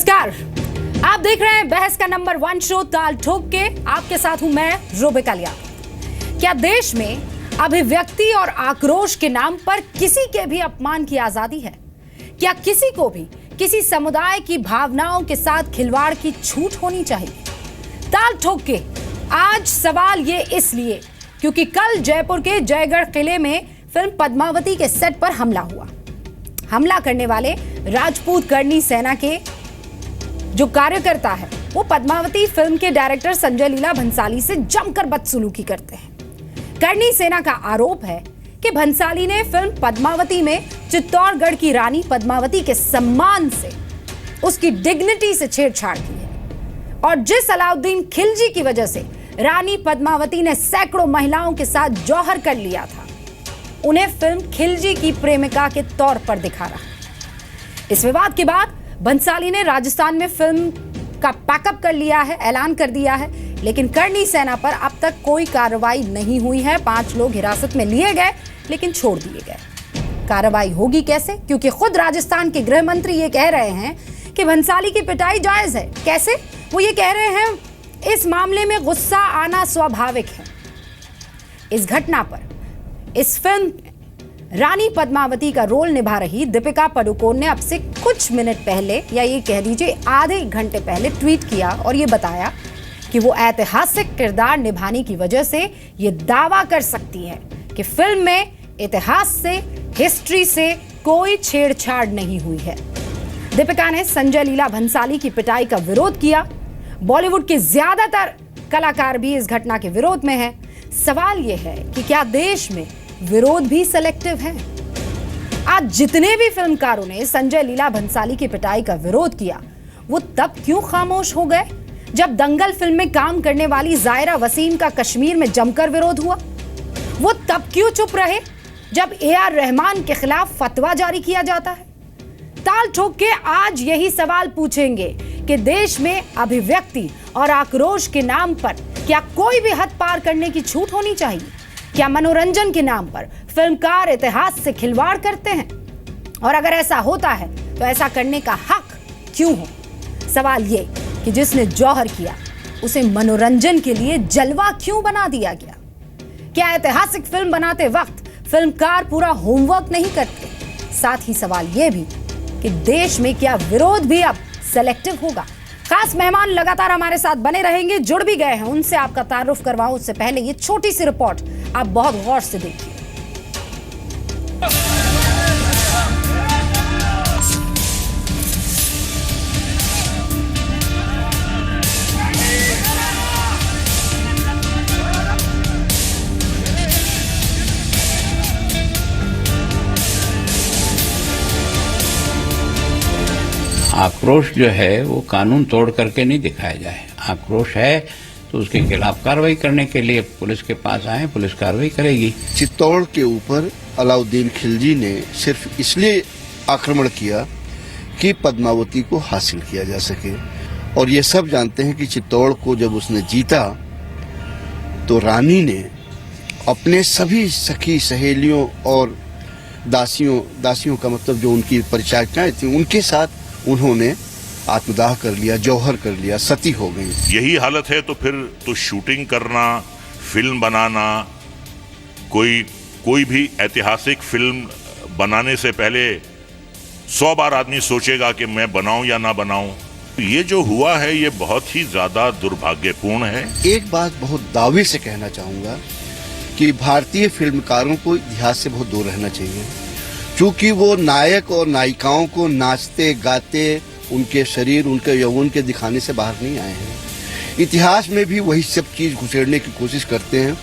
नमस्कार, आप देख रहे हैं बहस का नंबर 1 शो ताल ठोक के। आपके साथ हूं मैं रोबे कालिया। क्या देश में अभिव्यक्ति और आक्रोश के नाम पर किसी के भी अपमान की आजादी है? क्या किसी को भी किसी समुदाय की भावनाओं के साथ खिलवाड़ की छूट होनी चाहिए? ताल ठोक के आज सवाल ये इसलिए क्योंकि कल जयपुर के जयगढ़ किले में फिल्म पद्मावती के सेट पर हमला हुआ। हमला करने वाले राजपूत करनी सेना के जो कार्यकर्ता है वो पद्मावती फिल्म के डायरेक्टर संजय लीला भंसाली से जमकर बदसलूकी करते हैं। करनी सेना का आरोप है कि भंसाली ने फिल्म पद्मावती में चित्तौड़गढ़ की रानी पद्मावती के सम्मान से, उसकी डिग्निटी से छेड़छाड़ की है और जिस अलाउद्दीन खिलजी की वजह से रानी पद्मावती ने सैकड़ों महिलाओं के साथ जौहर कर लिया था, उन्हें फिल्म खिलजी की प्रेमिका के तौर पर दिखा रहा। इस विवाद के बाद भंसाली ने राजस्थान में फिल्म का पैकअप कर लिया है, ऐलान कर दिया है, लेकिन करनी सेना पर अब तक कोई कार्रवाई नहीं हुई है। 5 लोग हिरासत में लिए गए लेकिन छोड़ दिए गए। कार्रवाई होगी कैसे? क्योंकि खुद राजस्थान के गृह मंत्री ये कह रहे हैं कि भंसाली की पिटाई जायज है। कैसे? वो ये कह रहे हैं इस मामले में गुस्सा आना स्वाभाविक है। इस घटना पर इस फिल्म रानी पद्मावती का रोल निभा रही दीपिका पादुकोण ने अब से कुछ मिनट पहले, या ये कह दीजिए आधे घंटे पहले, ट्वीट किया और ये बताया कि वो ऐतिहासिक किरदार निभाने की वजह से ये दावा कर सकती है कि फिल्म में इतिहास से, हिस्ट्री से कोई छेड़छाड़ नहीं हुई है। दीपिका ने संजय लीला भंसाली की पिटाई का विरोध किया। बॉलीवुड के ज्यादातर कलाकार भी इस घटना के विरोध में हैं। सवाल यह है कि क्या देश में विरोध भी सेलेक्टिव है? आज जितने भी फिल्मकारों ने संजय लीला भंसाली की पिटाई का विरोध किया, वो तब क्यों खामोश हो गए जब दंगल फिल्म में काम करने वाली जायरा वसीम का कश्मीर में जमकर विरोध हुआ? वो तब क्यों चुप रहे जब AR रहमान के खिलाफ फतवा जारी किया जाता है? ताल ठोक के आज यही सवाल पूछेंगे कि देश में अभिव्यक्ति और आक्रोश के नाम पर क्या कोई भी हद पार करने की छूट होनी चाहिए? क्या मनोरंजन के नाम पर फिल्मकार इतिहास से खिलवाड़ करते हैं? और अगर ऐसा होता है तो ऐसा करने का हक क्यों हो? सवाल ये कि जिसने जौहर किया उसे मनोरंजन के लिए जलवा क्यों बना दिया गया? क्या ऐतिहासिक फिल्म बनाते वक्त फिल्मकार पूरा होमवर्क नहीं करते? साथ ही सवाल ये भी कि देश में क्या विरोध भी अब सेलेक्टिव होगा? खास मेहमान लगातार हमारे साथ बने रहेंगे, जुड़ भी गए हैं, उनसे आपका तारुफ करवाऊं उससे पहले ये छोटी सी रिपोर्ट आप बहुत गौर से देखिए। आक्रोश जो है वो कानून तोड़ करके नहीं दिखाया जाए। आक्रोश है तो उसके खिलाफ कार्रवाई करने के लिए पुलिस के पास आए, पुलिस कार्रवाई करेगी। चित्तौड़ के ऊपर अलाउद्दीन खिलजी ने सिर्फ इसलिए आक्रमण किया कि पद्मावती को हासिल किया जा सके, और ये सब जानते हैं कि चित्तौड़ को जब उसने जीता तो रानी ने अपने सभी सखी सहेलियों और दासियों का मतलब जो उनकी परिचारिकाएं थी उनके साथ उन्होंने आत्मदाह कर लिया, जौहर कर लिया, सती हो गई। यही हालत है तो फिर तो शूटिंग करना, फिल्म बनाना, कोई भी ऐतिहासिक फिल्म बनाने से पहले 100 बार आदमी सोचेगा कि मैं बनाऊं या ना बनाऊं। ये जो हुआ है ये बहुत ही ज्यादा दुर्भाग्यपूर्ण है। एक बात बहुत दावे से कहना चाहूंगा कि भारतीय फिल्मकारों को इतिहास से बहुत दूर रहना चाहिए, क्योंकि वो नायक और नायिकाओं को नाचते गाते उनके शरीर, उनके यौवन के दिखाने से बाहर नहीं आए हैं। इतिहास में भी वही सब चीज घुसेड़ने की कोशिश करते हैं।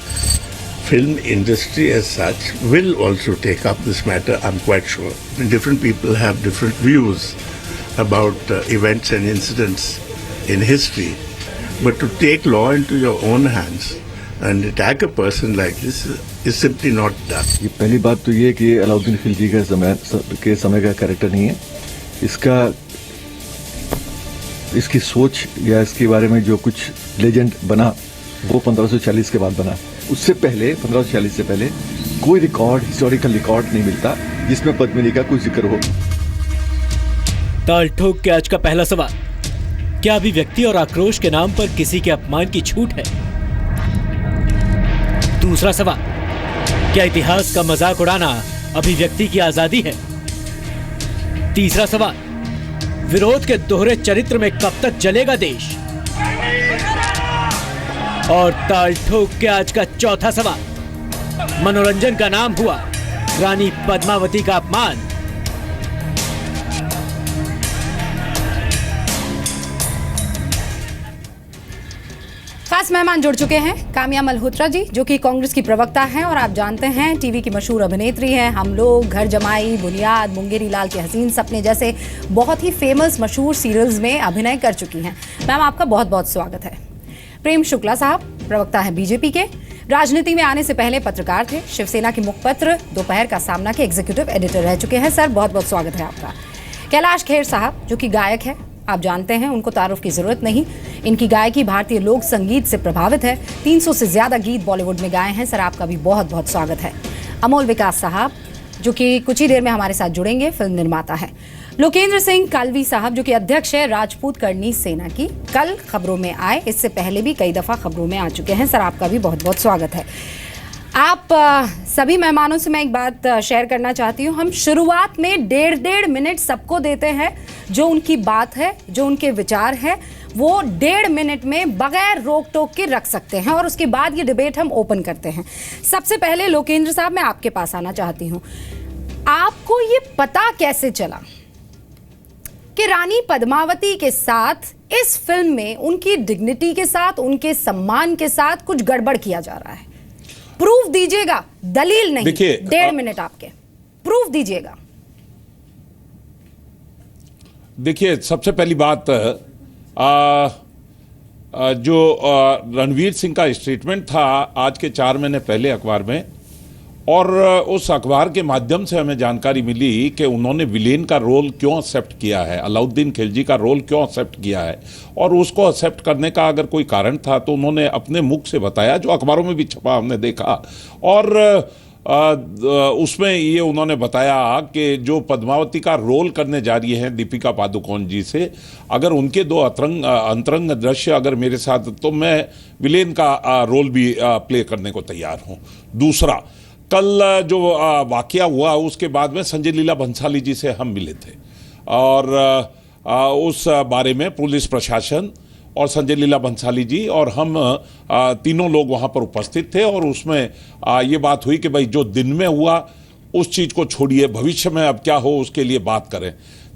Film industry as such will also take up this matter, I'm quite sure. Different people have different views about events and incidents in history. But to take law into your own hands and attack a person like this is simply not done. ये पहली बात तो ये कि अलाउद्दीन खिलजी का समय का character नहीं है। इसकी सोच या इसके बारे में जो कुछ लेजेंड बना वो 1540 के बाद बना। उससे पहले 1540 से पहले कोई रिकॉर्ड, हिस्टोरिकल रिकॉर्ड नहीं मिलता जिसमें पद्मिनी का कोई जिक्र हो। ताल ठोक के आज का पहला सवाल, क्या अभिव्यक्ति और आक्रोश के नाम पर किसी के अपमान की छूट है? दूसरा सवाल, क्या इतिहास का मजाक उड़ाना अभिव्यक्ति की आजादी है? तीसरा सवाल, विरोध के दोहरे चरित्र में कब तक जलेगा देश? और ताल ठोक के आज का चौथा सवाल, मनोरंजन का नाम हुआ रानी पद्मावती का अपमान। खास मेहमान जुड़ चुके हैं काम्या मल्होत्रा जी, जो कि कांग्रेस की प्रवक्ता हैं और आप जानते हैं टीवी की मशहूर अभिनेत्री हैं। हम लोग, घर जमाई, बुनियाद, मुंगेरी लाल के हसीन सपने जैसे बहुत ही फेमस मशहूर सीरियल्स में अभिनय कर चुकी हैं। मैम, आपका बहुत बहुत स्वागत है। प्रेम शुक्ला साहब प्रवक्ता हैं बीजेपी के, राजनीति में आने से पहले पत्रकार थे, शिवसेना के मुखपत्र दोपहर का सामना के एग्जीक्यूटिव एडिटर रह चुके हैं। सर, बहुत बहुत स्वागत है आपका। कैलाश खेर साहब, जो कि गायक है, आप जानते हैं, उनको तारुफ की जरूरत नहीं, इनकी गायकी भारतीय लोक संगीत से प्रभावित है। 300 से ज्यादा गीत बॉलीवुड में गाए हैं। सर, आपका भी बहुत बहुत स्वागत है। अमोल विकास साहब, जो कि कुछ ही देर में हमारे साथ जुड़ेंगे, फिल्म निर्माता है। लोकेंद्र सिंह कालवी साहब, जो कि अध्यक्ष है राजपूत करनी सेना की, कल खबरों में आए, इससे पहले भी कई दफा खबरों में आ चुके हैं। सर, आपका भी बहुत बहुत स्वागत है। आप सभी मेहमानों से मैं एक बात शेयर करना चाहती हूँ। हम शुरुआत में 1.5 मिनट सबको देते हैं, जो उनकी बात है, जो उनके विचार है, वो 1.5 मिनट में बगैर रोक टोक के रख सकते हैं और उसके बाद ये डिबेट हम ओपन करते हैं। सबसे पहले लोकेंद्र साहब, मैं आपके पास आना चाहती हूँ। आपको ये पता कैसे चला कि रानी पद्मावती के साथ इस फिल्म में उनकी डिग्निटी के साथ, उनके सम्मान के साथ कुछ गड़बड़ किया जा रहा है? प्रूफ दीजिएगा, दलील नहीं। 1.5 मिनट आपके, प्रूफ दीजिएगा। देखिए, सबसे पहली बात, जो रणवीर सिंह का स्टेटमेंट था आज के 4 महीने पहले अखबार में, और उस अखबार के माध्यम से हमें जानकारी मिली कि उन्होंने विलेन का रोल क्यों एक्सेप्ट किया है, अलाउद्दीन खिलजी का रोल क्यों एक्सेप्ट किया है, और उसको एक्सेप्ट करने का अगर कोई कारण था तो उन्होंने अपने मुख से बताया, जो अखबारों में भी छपा हमने देखा। और उसमें ये उन्होंने बताया कि जो पद्मावती का रोल करने जा रही हैं दीपिका पादुकोण जी से, अगर उनके 2 अंतरंग दृश्य अगर मेरे साथ, तो मैं विलेन का रोल भी प्ले करने को तैयार हूँ। दूसरा, कल जो वाकया हुआ उसके बाद में संजय लीला भंसाली जी से हम मिले थे और उस बारे में पुलिस प्रशासन और संजय लीला भंसाली जी और हम तीनों लोग वहाँ पर उपस्थित थे, और उसमें ये बात हुई कि भाई जो दिन में हुआ उस चीज़ को छोड़िए, भविष्य में अब क्या हो उसके लिए बात करें।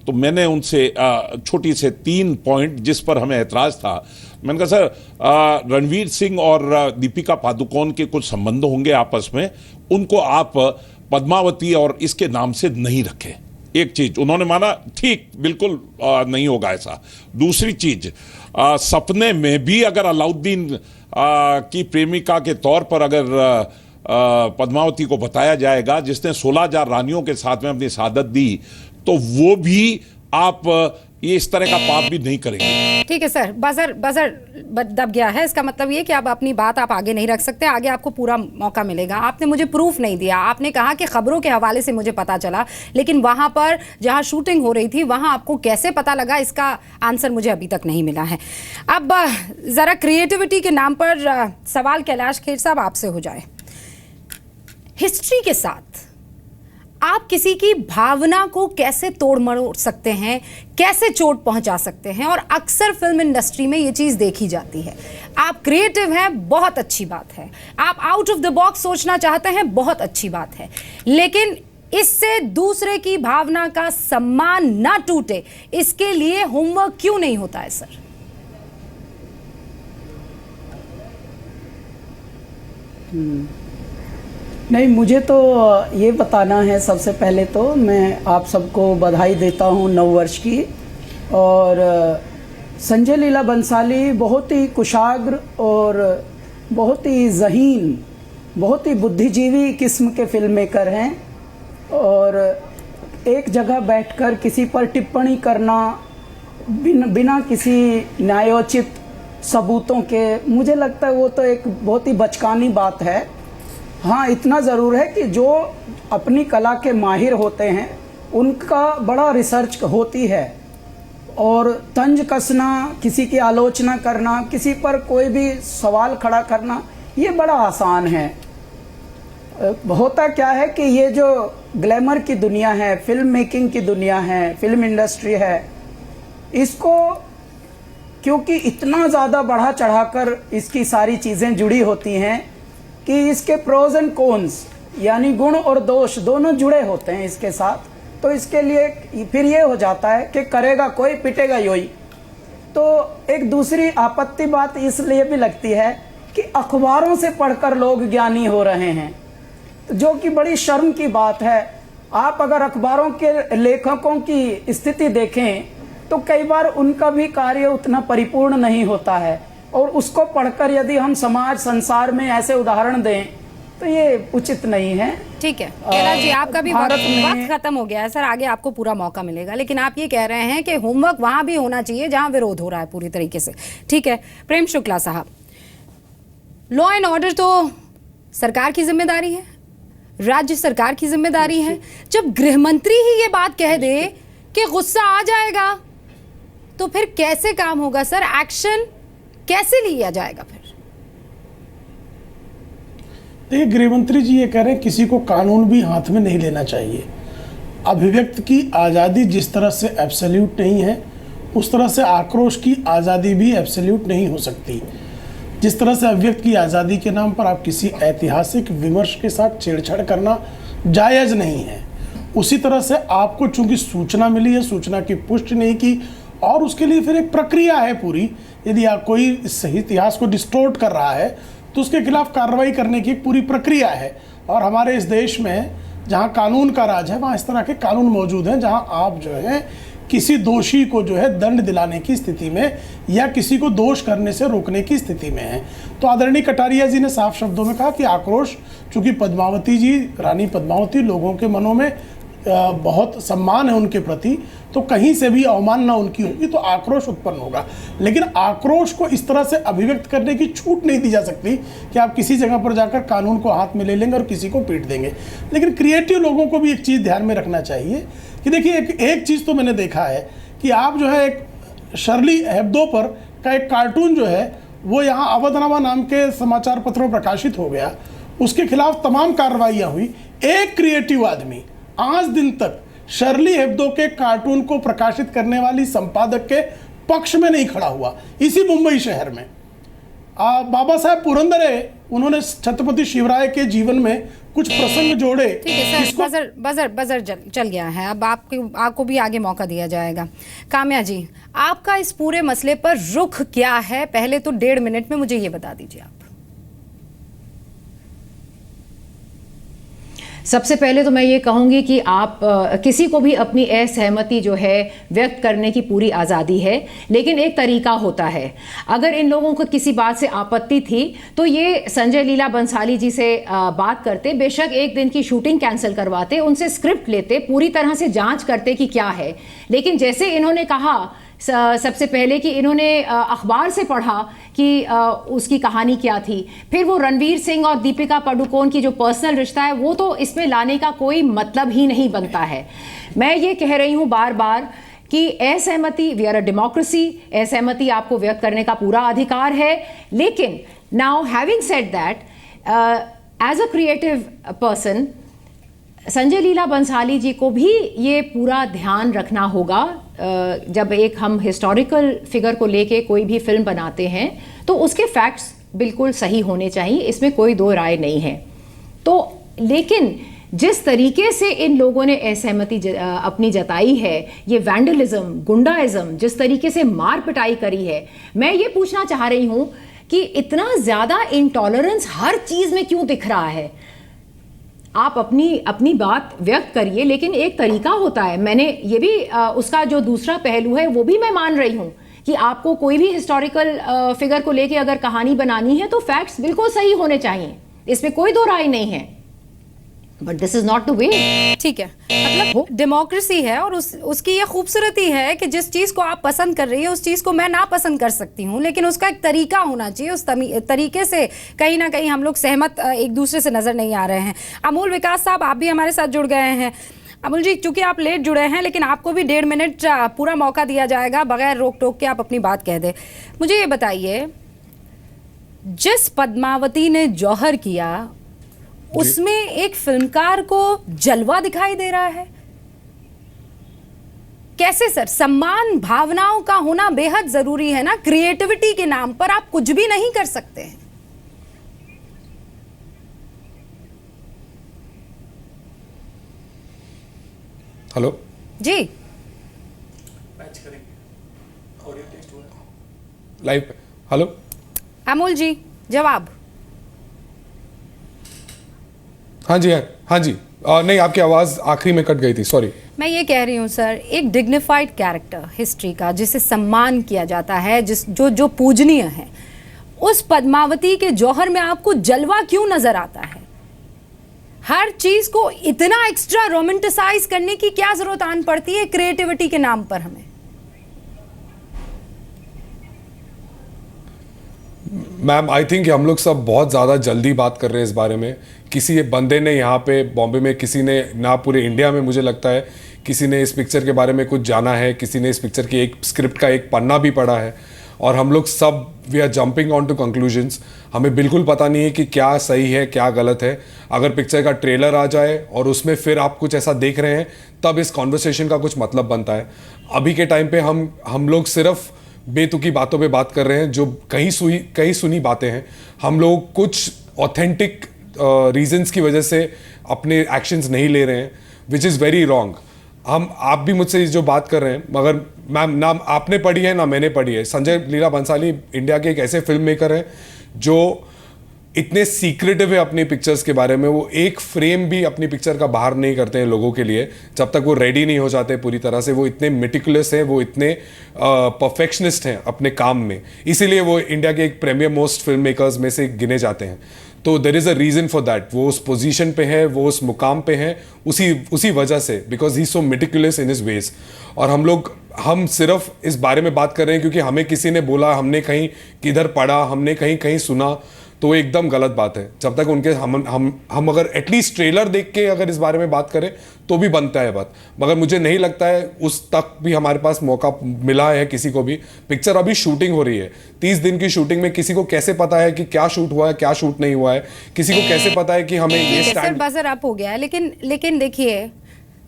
तो मैंने उनसे छोटी से 3 पॉइंट जिस पर हमें ऐतराज़ था, मैंने कहा सर, रणवीर सिंह और दीपिका पादुकोण के कुछ संबंध होंगे आपस में, उनको आप पद्मावती और इसके नाम से नहीं रखें। एक चीज उन्होंने माना, ठीक, बिल्कुल नहीं होगा ऐसा। दूसरी चीज, सपने में भी अगर अलाउद्दीन की प्रेमिका के तौर पर अगर पद्मावती को बताया जाएगा, जिसने 16,000 रानियों के साथ में अपनी शहादत दी, तो वो भी आप ये इस तरह का पाप भी नहीं करेंगे। ठीक है सर, बजर दब गया है। इसका मतलब ये कि आप अपनी बात आप आगे नहीं रख सकते, आगे आपको पूरा मौका मिलेगा। आपने मुझे प्रूफ नहीं दिया, आपने कहा कि खबरों के हवाले से मुझे पता चला, लेकिन वहां पर जहां शूटिंग हो रही थी वहां आपको कैसे पता लगा, इसका आंसर मुझे अभी तक नहीं मिला है। अब जरा क्रिएटिविटी के नाम पर सवाल कैलाश खेर साहब आपसे हो जाए। हिस्ट्री के साथ आप किसी की भावना को कैसे तोड़ मरोड़ सकते हैं, कैसे चोट पहुंचा सकते हैं, और अक्सर फिल्म इंडस्ट्री में ये चीज देखी जाती है। आप क्रिएटिव हैं, बहुत अच्छी बात है, आप आउट ऑफ द बॉक्स सोचना चाहते हैं, बहुत अच्छी बात है, लेकिन इससे दूसरे की भावना का सम्मान ना टूटे, इसके लिए होमवर्क क्यों नहीं होता है सर? नहीं, मुझे तो ये बताना है, सबसे पहले तो मैं आप सबको बधाई देता हूँ नववर्ष की। और संजय लीला बंसाली बहुत ही कुशाग्र और बहुत ही ज़हीन, बहुत ही बुद्धिजीवी किस्म के फिल्म मेकर हैं, और एक जगह बैठकर किसी पर टिप्पणी करना बिना किसी न्यायोचित सबूतों के, मुझे लगता है वो तो एक बहुत ही बचकानी बात है। हाँ, इतना ज़रूर है कि जो अपनी कला के माहिर होते हैं उनका बड़ा रिसर्च होती है, और तंज कसना, किसी की आलोचना करना, किसी पर कोई भी सवाल खड़ा करना, ये बड़ा आसान है। होता क्या है कि ये जो ग्लैमर की दुनिया है, फिल्म मेकिंग की दुनिया है, फिल्म इंडस्ट्री है, इसको क्योंकि इतना ज़्यादा बढ़ा चढ़ाकर इसकी सारी चीज़ें जुड़ी होती हैं कि इसके प्रोज एंड कॉन्स यानी गुण और दोष दोनों जुड़े होते हैं इसके साथ, तो इसके लिए फिर ये हो जाता है कि करेगा कोई पिटेगा योई। तो एक दूसरी आपत्ति बात इसलिए भी लगती है कि अखबारों से पढ़कर लोग ज्ञानी हो रहे हैं, जो कि बड़ी शर्म की बात है। आप अगर अखबारों के लेखकों की स्थिति देखें तो कई बार उनका भी कार्य उतना परिपूर्ण नहीं होता है, और उसको पढ़कर यदि हम समाज संसार में ऐसे उदाहरण दें तो ये उचित नहीं है। ठीक है कैलाश जी, आपका भी वक्त खत्म हो गया है सर, आगे आपको पूरा मौका मिलेगा, लेकिन आप ये कह रहे हैं कि होमवर्क वहां भी होना चाहिए जहां विरोध हो रहा है पूरी तरीके से। ठीक है प्रेम शुक्ला साहब, लॉ एंड ऑर्डर तो सरकार की जिम्मेदारी है, राज्य सरकार की जिम्मेदारी है। जब गृह मंत्री ही ये बात कह दे कि गुस्सा आ जाएगा तो फिर कैसे काम होगा सर? एक्शन कैसे लिया जाएगा फिर? देखिए गृह मंत्री जी ये कह रहे हैं किसी को कानून भी हाथ में नहीं लेना चाहिए। अभिव्यक्ति की आज़ादी जिस तरह से एब्सोल्यूट नहीं है, उस तरह से आक्रोश की आज़ादी भी एब्सोल्यूट नहीं हो सकती। जिस तरह से अभिव्यक्ति की आज़ादी के नाम पर आप किसी ऐतिहासिक विमर्श के साथ छेड़छाड़ करना जायज़ नहीं है, उसी तरह से आपको चूंकि सूचना मिली है, सूचना की पुष्टि नहीं की, और उसके लिए फिर एक प्रक्रिया है पूरी। यदि आप कोई सही इतिहास को डिस्टोर्ट कर रहा है तो उसके खिलाफ कार्रवाई करने की एक पूरी प्रक्रिया है। और हमारे इस देश में जहाँ कानून का राज है वहाँ इस तरह के कानून मौजूद हैं जहाँ आप जो है किसी दोषी को जो है दंड दिलाने की स्थिति में या किसी को दोष करने से रोकने की स्थिति में है। तो आदरणीय कटारिया जी ने साफ शब्दों में कहा कि आक्रोश, चूंकि पद्मावती जी, रानी पद्मावती लोगों के मनों में बहुत सम्मान है उनके प्रति, तो कहीं से भी अवमानना उनकी होगी तो आक्रोश उत्पन्न होगा। लेकिन आक्रोश को इस तरह से अभिव्यक्त करने की छूट नहीं दी जा सकती कि आप किसी जगह पर जाकर कानून को हाथ में ले लेंगे और किसी को पीट देंगे। लेकिन क्रिएटिव लोगों को भी एक चीज़ ध्यान में रखना चाहिए कि देखिए एक चीज़ तो मैंने देखा है कि आप जो है एक शर्ली हेब्दो पर का एक कार्टून जो है वो यहाँ अवधनामा नाम के समाचार पत्रों में प्रकाशित हो गया, उसके खिलाफ तमाम कार्रवाइयाँ हुई। एक क्रिएटिव आदमी आज दिन तक शर्ली हेब्दो के कार्टून को प्रकाशित करने वाली संपादक के पक्ष में नहीं खड़ा हुआ। इसी मुंबई शहर में बाबा साहेब पुरंदरे, उन्होंने छत्रपति शिवराय के जीवन में कुछ प्रसंग जोड़े। ठीक है सर, बजर चल गया है, अब आपको भी आगे मौका दिया जाएगा। काम्या जी, आपका इस पूरे मसले पर रुख क्या है? पहले तो 1.5 मिनट में मुझे ये बता दीजिए आप। सबसे पहले तो मैं ये कहूँगी कि आप किसी को भी अपनी असहमति जो है व्यक्त करने की पूरी आज़ादी है, लेकिन एक तरीका होता है। अगर इन लोगों को किसी बात से आपत्ति थी तो ये संजय लीला बंसाली जी से बात करते, बेशक एक दिन की शूटिंग कैंसिल करवाते, उनसे स्क्रिप्ट लेते, पूरी तरह से जांच करते कि क्या है। लेकिन जैसे इन्होंने कहा सबसे पहले कि इन्होंने अखबार से पढ़ा कि उसकी कहानी क्या थी, फिर वो रणवीर सिंह और दीपिका पादुकोण की जो पर्सनल रिश्ता है वो तो इसमें लाने का कोई मतलब ही नहीं बनता है। मैं ये कह रही हूँ बार बार कि असहमति, वी आर अ डेमोक्रेसी, असहमति आपको व्यक्त करने का पूरा अधिकार है। लेकिन now having said that, as a creative person Sanjay Leela Bhansali ji को भी ये पूरा ध्यान रखना होगा जब एक हम हिस्टोरिकल फिगर को लेके कोई भी फिल्म बनाते हैं तो उसके फैक्ट्स बिल्कुल सही होने चाहिए, इसमें कोई दो राय नहीं है। तो लेकिन जिस तरीके से इन लोगों ने असहमति अपनी जताई है, ये वैंडलिज्म, गुंडाइज्म, जिस तरीके से मार पिटाई करी है, मैं ये पूछना चाह रही हूं कि इतना ज्यादा इंटॉलरेंस हर चीज में क्यों दिख रहा है? आप अपनी बात व्यक्त करिए, लेकिन एक तरीका होता है। मैंने ये भी उसका जो दूसरा पहलू है वो भी मैं मान रही हूं कि आपको कोई भी हिस्टोरिकल फिगर को लेके अगर कहानी बनानी है तो फैक्ट्स बिल्कुल सही होने चाहिए, इसमें कोई दो राय नहीं है। But this is not the way. ठीक है, मतलब डेमोक्रेसी है और उसकी ये खूबसूरती है कि जिस चीज को आप पसंद कर रही है उस चीज को मैं ना पसंद कर सकती हूँ, लेकिन उसका एक तरीका होना चाहिए। उस तरीके से कहीं ना कहीं हम लोग सहमत एक दूसरे से नजर नहीं आ रहे हैं। अमोल विकास साहब, आप भी हमारे साथ जुड़ गए हैं। अमूल जी, चूंकि आप लेट जुड़े हैं, लेकिन आपको भी 1.5 मिनट पूरा मौका दिया जाएगा, बगैर रोक टोक के आप अपनी बात कह दें। मुझे ये बताइए, जिस पद्मावती ने जौहर किया उसमें एक फिल्मकार को जलवा दिखाई दे रहा है, कैसे सर? सम्मान भावनाओं का होना बेहद जरूरी है ना, क्रिएटिविटी के नाम पर आप कुछ भी नहीं कर सकते हैं। हेलो जी, लाइव पे। हेलो अमूल जी, जवाब। हाँ जी, हाँ जी। नहीं, आपकी आवाज आखिरी में कट गई थी, सॉरी। मैं ये कह रही हूँ सर, एक डिग्निफाइड कैरेक्टर हिस्ट्री का जिसे सम्मान किया जाता है, जो पूजनीय है, उस पद्मावती के जौहर में आपको जलवा क्यों नजर आता है? हर चीज को इतना एक्स्ट्रा रोमांटिसाइज करने की क्या जरूरत आन पड़ती है क्रिएटिविटी के नाम पर हमें? मैम, आई थिंक हम लोग सब बहुत ज़्यादा जल्दी बात कर रहे हैं इस बारे में। किसी बंदे ने यहाँ पे बॉम्बे में, किसी ने ना पूरे इंडिया में, मुझे लगता है किसी ने इस पिक्चर के बारे में कुछ जाना है, किसी ने इस पिक्चर की एक स्क्रिप्ट का एक पन्ना भी पढ़ा है, और हम लोग सब we are jumping on to conclusions. हमें बिल्कुल पता नहीं है कि क्या सही है क्या गलत है। अगर पिक्चर का ट्रेलर आ जाए और उसमें फिर आप कुछ ऐसा देख रहे हैं, तब इस कॉन्वर्सेशन का कुछ मतलब बनता है। अभी के टाइम पे हम लोग सिर्फ बेतुकी बातों पे बात कर रहे हैं, जो कहीं सुनी बातें हैं। हम लोग कुछ ऑथेंटिक रीजंस की वजह से अपने एक्शंस नहीं ले रहे हैं, विच इज़ वेरी रॉन्ग। आप भी मुझसे जो बात कर रहे हैं, मगर मैम ना आपने पढ़ी है ना मैंने पढ़ी है। संजय लीला भंसाली इंडिया के एक ऐसे फिल्म मेकर हैं जो इतने सीक्रेटिव है अपनी पिक्चर्स के बारे में। वो एक फ्रेम भी अपनी पिक्चर का बाहर नहीं करते हैं लोगों के लिए, जब तक वो रेडी नहीं हो जाते पूरी तरह से। वो इतने मेटिकुलस हैं, वो इतने परफेक्शनिस्ट हैं अपने काम में, इसीलिए वो इंडिया के एक प्रीमियर मोस्ट फिल्म मेकर्स में से गिने जाते हैं। तो there is a reason for that. वो उस पोजीशन पे है, वो उस मुकाम पे है उसी वजह से, because he so meticulous in his veg. और हम सिर्फ इस बारे में बात कर रहे हैं क्योंकि हमें किसी ने बोला, हमने कहीं किधर पढ़ा, हमने कहीं सुना, तो वो एकदम गलत बात है। जब तक उनके हम अगर एटलीस्ट ट्रेलर देख के अगर इस बारे में बात करें तो भी बनता है बात, मगर मुझे नहीं लगता है उस तक भी हमारे पास मौका मिला है किसी को भी। पिक्चर अभी शूटिंग हो रही है, 30 दिन की शूटिंग में किसी को कैसे पता है कि क्या शूट हुआ है क्या शूट नहीं हुआ है? किसी को कैसे पता है कि हमें ये स्टैंड बजर अप हो गया है। लेकिन देखिए,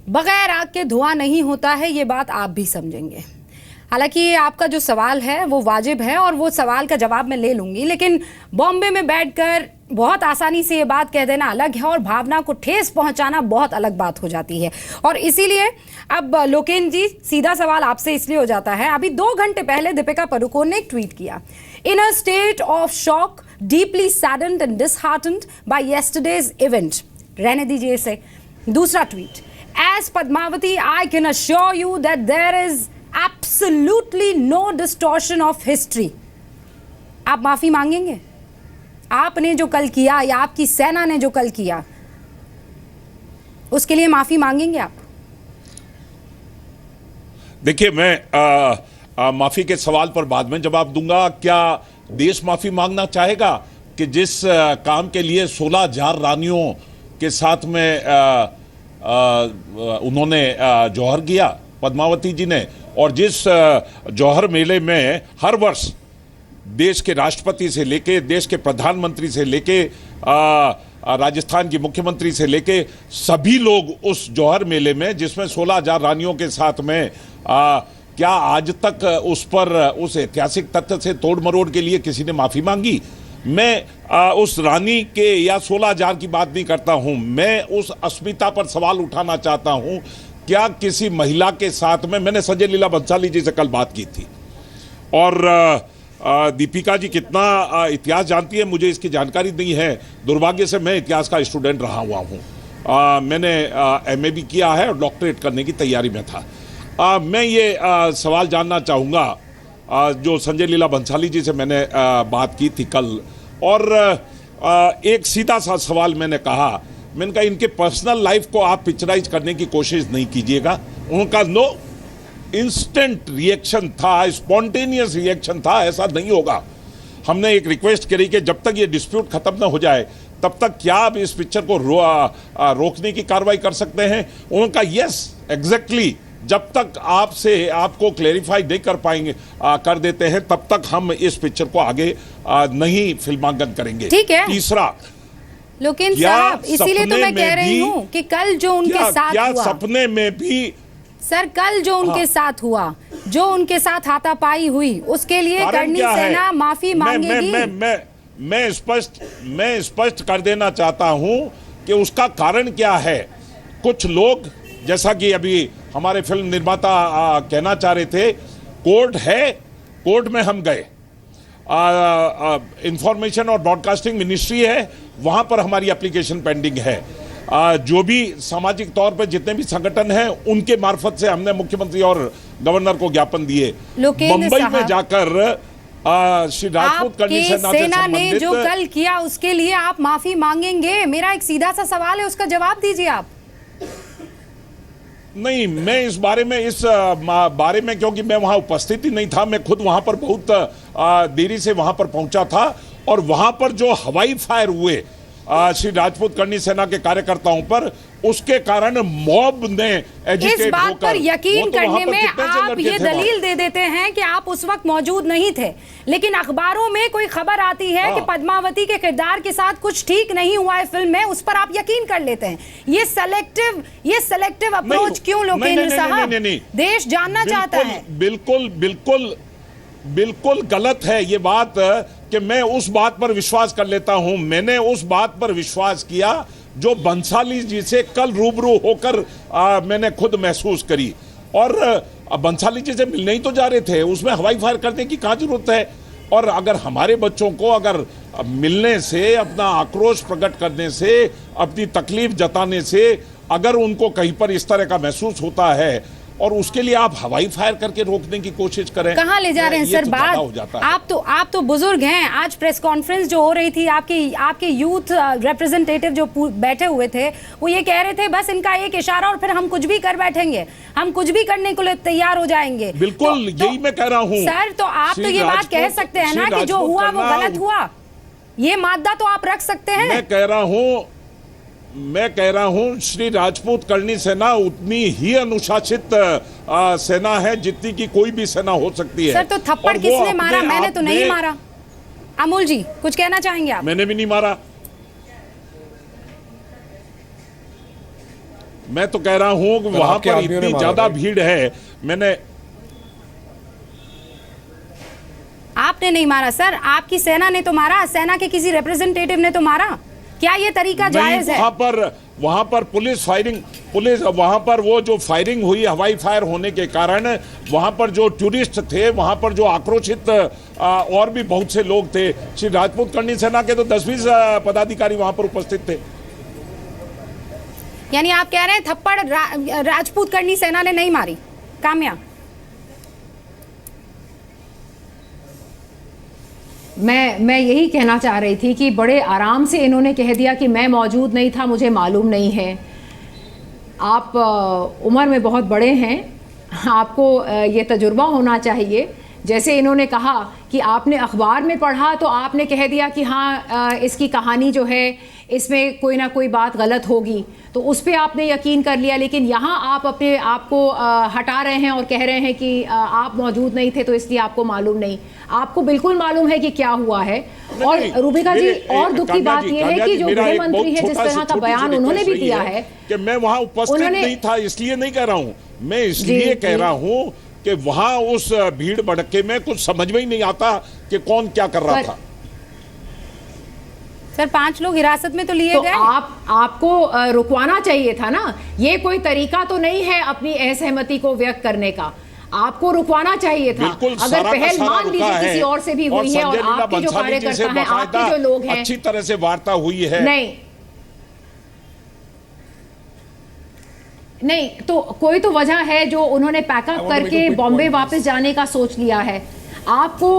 बगैर आग के धुआं नहीं होता है, ये बात आप भी समझेंगे। हालांकि ये आपका जो सवाल है वो वाजिब है और वो सवाल का जवाब मैं ले लूंगी, लेकिन बॉम्बे में बैठकर बहुत आसानी से ये बात कह देना अलग है और भावना को ठेस पहुंचाना बहुत अलग बात हो जाती है। और इसीलिए अब लोकेन जी, सीधा सवाल आपसे इसलिए हो जाता है, अभी 2 घंटे पहले दीपिका पादुकोण ने एक ट्वीट किया, in a state of shock, deeply saddened and disheartened by yesterday's event. रहने दीजिए इसे। दूसरा tweet, as Padmavati I can assure you that there is absolutely no distortion of history। आप माफी मांगेंगे? आपने जो कल किया या आपकी सेना ने जो कल किया, उसके लिए माफी मांगेंगे आप? देखिए, मैं माफी के सवाल पर बाद में जवाब दूंगा। क्या देश माफी मांगना चाहेगा कि जिस काम के लिए 16,000 रानियों के साथ में उन्होंने जौहर किया पद्मावती जी ने, और जिस जौहर मेले में हर वर्ष देश के राष्ट्रपति से लेके, देश के प्रधानमंत्री से लेके, राजस्थान की मुख्यमंत्री से लेके सभी लोग उस जौहर मेले में, जिसमें 16,000 रानियों के साथ में, क्या आज तक उस पर, उस ऐतिहासिक तथ्य से तोड़ मरोड़ के लिए किसी ने माफी मांगी? मैं उस रानी के या 16,000 की बात नहीं करता हूं, मैं उस अस्मिता पर सवाल उठाना चाहता हूं। क्या किसी महिला के साथ में, मैंने संजय लीला भंसाली जी से कल बात की थी, और दीपिका जी कितना इतिहास जानती है मुझे इसकी जानकारी नहीं है। दुर्भाग्य से मैं इतिहास का स्टूडेंट रहा हुआ हूँ। मैंने MA भी किया है और डॉक्टरेट करने की तैयारी में था। मैं ये सवाल जानना चाहूँगा, जो संजय लीला भंसाली जी से मैंने बात की थी कल, और एक सीधा सा सवाल मैंने कहा, मैंने कहा इनके पर्सनल लाइफ को आप पिक्चराइज करने की कोशिश नहीं कीजिएगा। उनका नो इंस्टेंट रिएक्शन था, स्पॉन्टेनियस रिएक्शन था, ऐसा नहीं होगा। हमने एक रिक्वेस्ट करी कि जब तक ये डिस्प्यूट खत्म ना हो जाए तब तक क्या आप इस पिक्चर को रोकने की कार्रवाई कर सकते हैं। उनका यस एग्जैक्टली, जब तक आपको क्लेरिफाई नहीं कर पाएंगे कर देते हैं तब तक हम इस पिक्चर को आगे नहीं फिल्मांकन करेंगे। ठीक है। तीसरा, लेकिन साहब इसीलिए तो मैं कह रही हूँ कि कल जो उनके साथ हुआ, सपने में भी सर कल जो उनके साथ हुआ, जो उनके साथ हाथापाई हुई, उसके लिए करनी सेना माफी मांगेगी। मैं स्पष्ट कर देना चाहता हूं कि उसका कारण क्या है। कुछ लोग, जैसा कि अभी हमारे फिल्म निर्माता कहना चाह रहे थे, कोर्ट है, कोर्ट में हम गए, इंफॉर्मेशन और ब्रॉडकास्टिंग मिनिस्ट्री है, वहां पर हमारी एप्लीकेशन पेंडिंग है। जो भी सामाजिक तौर पर जितने भी संगठन हैं उनके मार्फत से हमने मुख्यमंत्री और गवर्नर को ज्ञापन दिए। मुंबई में जाकर श्री राजपूत करनी सेना ने जो कल किया उसके लिए आप माफी मांगेंगे? मेरा एक सीधा सा सवाल है, उसका जवाब दीजिए आप। नहीं, मैं इस बारे में क्योंकि मैं वहां उपस्थित ही नहीं था, मैं खुद वहां पर बहुत देरी से वहां पर पहुंचा था, और वहां पर जो हवाई फायर हुए श्री राजपूत करनी सेना के कार्यकर्ताओं पर, उसके कारण मॉब ने एजिटेट इस बात पर यकीन करने में कितने से आप लड़के ये थे दलील दे देते हैं कि आप उस वक्त मौजूद नहीं थे, लेकिन अखबारों में कोई खबर आती है कि पद्मावती के किरदार के साथ कुछ ठीक नहीं हुआ है फिल्म में, उस पर आप यकीन कर लेते हैं। ये सेलेक्टिव अप्रोच क्यों लोकेंद्र साहब? देश जानना चाहता है। बिल्कुल गलत है ये बात कि मैं उस बात पर विश्वास कर लेता हूं। मैंने उस बात पर विश्वास किया जो बंसाली जी से कल रूबरू होकर मैंने खुद महसूस करी, और बंसाली जी से मिलने ही तो जा रहे थे, उसमें हवाई फायर करने की क्या जरूरत है? और अगर हमारे बच्चों को अगर मिलने से, अपना आक्रोश प्रकट करने से, अपनी तकलीफ जताने से अगर उनको कहीं पर इस तरह का महसूस होता है और उसके लिए आप हवाई फायर करके रोकने की कोशिश करें, कहां ले जा रहे हैं सर बात? आप तो बुजुर्ग हैं। आज प्रेस कॉन्फ्रेंस जो हो रही थी, आपके यूथ रिप्रेजेंटेटिव जो बैठे हुए थे, वो ये कह रहे थे बस इनका एक इशारा और फिर हम कुछ भी कर बैठेंगे, हम कुछ भी करने को लिए तैयार हो जाएंगे। बिल्कुल यही मैं कह रहा हूँ सर। तो आप तो ये बात कह सकते हैं ना कि जो हुआ वो गलत हुआ, ये मादा तो आप रख सकते हैं। मैं कह रहा हूं श्री राजपूत करनी सेना उतनी ही अनुशासित सेना है जितनी की कोई भी सेना हो सकती है। सर तो थप्पड़ किसने मारा? मैंने तो नहीं मारा। अमूल जी कुछ कहना चाहेंगे आप? मैंने भी नहीं मारा। मैं तो कह रहा हूं कि वहां पर इतनी ज्यादा भीड़ है। आपने नहीं मारा सर, आपकी सेना ने तो मारा, सेना के किसी रिप्रेजेंटेटिव ने तो मारा। क्या ये तरीका जायज है? वहां पर पुलिस वहां पर वो जो फायरिंग हुई, हवाई फायर होने के कारण वहां पर जो टूरिस्ट थे, वहां पर जो आक्रोशित और भी बहुत से लोग थे, श्री राजपूत करनी सेना के तो 10-20 पदाधिकारी वहां पर उपस्थित थे। यानी आप कह रहे हैं थप्पड़ राजपूत करनी सेना ने नहीं मारी? काम्या, मैं यही कहना चाह रही थी कि बड़े आराम से इन्होंने कह दिया कि मैं मौजूद नहीं था, मुझे मालूम नहीं है। आप उम्र में बहुत बड़े हैं, आपको ये तजुर्बा होना चाहिए। जैसे इन्होंने कहा कि आपने अखबार में पढ़ा तो आपने कह दिया कि हाँ इसकी कहानी जो है इसमें कोई ना कोई बात गलत होगी, तो उस पर आपने यकीन कर लिया। लेकिन यहाँ आप अपने आप को हटा रहे हैं और कह रहे हैं कि आप मौजूद नहीं थे तो इसलिए आपको मालूम नहीं। आपको बिल्कुल मालूम है कि क्या हुआ है। और रूबिका जी, और दुख की बात यह है कि जो गृह मंत्री है जिस तरह का बयान उन्होंने भी दिया है कि मैं वहां उपस्थित नहीं था, इसलिए नहीं कह रहा हूं, मैं इसलिए कह रहा हूं कि वहां उस भीड़ भड़के में कुछ समझ में ही नहीं आता कि कौन क्या कर रहा था। सर 5 लोग हिरासत में तो लिए गए। आपको रुकवाना चाहिए था ना। ये कोई तरीका तो नहीं है अपनी असहमति को व्यक्त करने का, आपको रुकवाना चाहिए था। अगर पहल मान लीजिए किसी और से भी हुई है और आपके जो कार्यकर्ता हैं, आपके जो लोग हैं, अच्छी तरह से वार्ता हुई है। नहीं तो कोई तो वजह है जो उन्होंने पैकअप करके बॉम्बे वापस जाने का सोच लिया है। आपको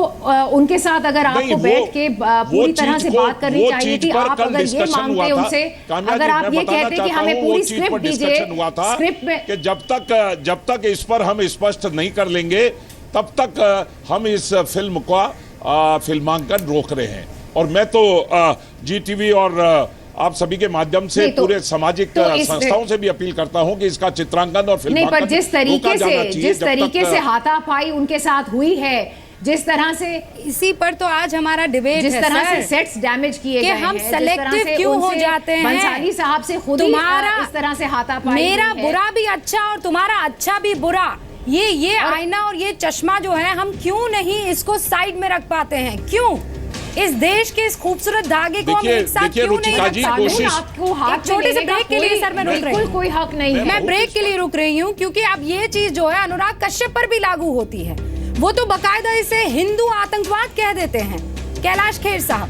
उनके साथ अगर आपको बैठ के पूरी तरह से बात करनी चाहिए थी। आप अगर ये मांगते उनसे, अगर आप ये कहते कि हमें पूरी स्क्रिप्ट दीजिए, स्क्रिप्ट में कि जब तक इस पर हम स्पष्ट नहीं कर लेंगे तब तक हम इस फिल्म का फिल्मांकन रोक रहे हैं। और मैं तो GTV और आप सभी के माध्यम से पूरे सामाजिक संस्थाओं से भी अपील करता हूं कि इसका चित्रांकन और नहीं, पर जिस तरीके से हाथ हाथापाई उनके साथ हुई है, जिस तरह से इसी पर तो आज हमारा डिबेट है, जिस तरह से सेट्स डैमेज किए गए हैं, हम सेलेक्टिव क्यों हो जाते हैं। बंसाली साहब से खुद तुम्हारा इस तरह से हाथापाई, मेरा बुरा भी अच्छा और तुम्हारा अच्छा भी बुरा, ये आईना और ये चश्मा जो है, हम क्यों नहीं इसको साइड में रख पाते हैं? क्यों इस देश के इस खूबसूरत धागे को हम एक साथ क्यों नहीं रख पाते? एक छोटे से ब्रेक के लिए सर मैं रुक रही हूँ, कोई हक नहीं है। मैं ब्रेक के लिए रुक रही हूँ क्योंकि अब ये चीज जो है अनुराग कश्यप पर भी लागू होती है। वो तो बकायदा इसे हिंदू आतंकवाद कह देते हैं कैलाश खेर साहब।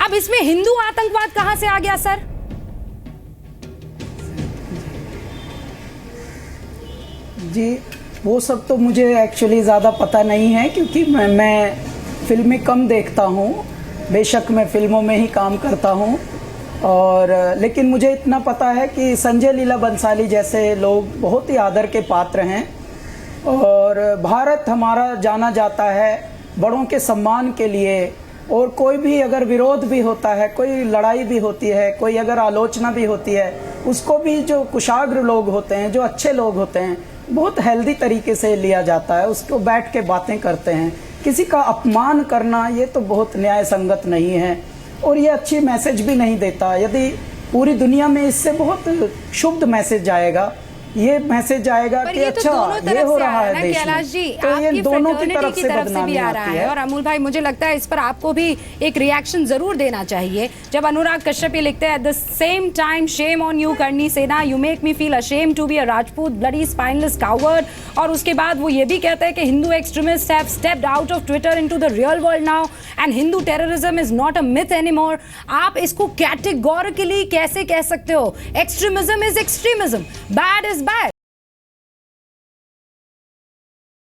अब इसमें हिंदू आतंकवाद कहां से आ गया सर? जी वो सब तो मुझे एक्चुअली ज़्यादा पता नहीं है, क्योंकि मैं फिल्में कम देखता हूँ। बेशक मैं फिल्मों में ही काम करता हूँ, और लेकिन मुझे इतना पता है कि संजय लीला बंसाली जैसे लोग बहुत ही आदर के पात्र हैं, और भारत हमारा जाना जाता है बड़ों के सम्मान के लिए। और कोई भी अगर विरोध भी होता है, कोई लड़ाई भी होती है, कोई अगर आलोचना भी होती है, उसको भी जो कुशाग्र लोग होते हैं, जो अच्छे लोग होते हैं, बहुत हेल्दी तरीके से लिया जाता है। उसको बैठ के बातें करते हैं। किसी का अपमान करना ये तो बहुत न्याय संगत नहीं है, और ये अच्छी मैसेज भी नहीं देता। यदि पूरी दुनिया में इससे बहुत शुभ मैसेज जाएगा, ये मैसेज आएगा कि अच्छा ये हो रहा है देश में, तो ये दोनों की तरफ से बदनामी आ रहा है। और अमूल भाई मुझे लगता है इस पर आपको भी एक रिएक्शन जरूर देना चाहिए। जब अनुराग कश्यप ये लिखते हैं at the same time shame on you Karni Sena, you make me feel ashamed to be a Rajput bloody spineless coward. और उसके बाद वो ये भी कहते हैं कि Hindu extremist have stepped out of Twitter into the real world now and Hindu terrorism is not a myth anymore. आप इसको कैटेगोरिकली कैसे कह सकते हो? Extremism is extremism, bad is bad.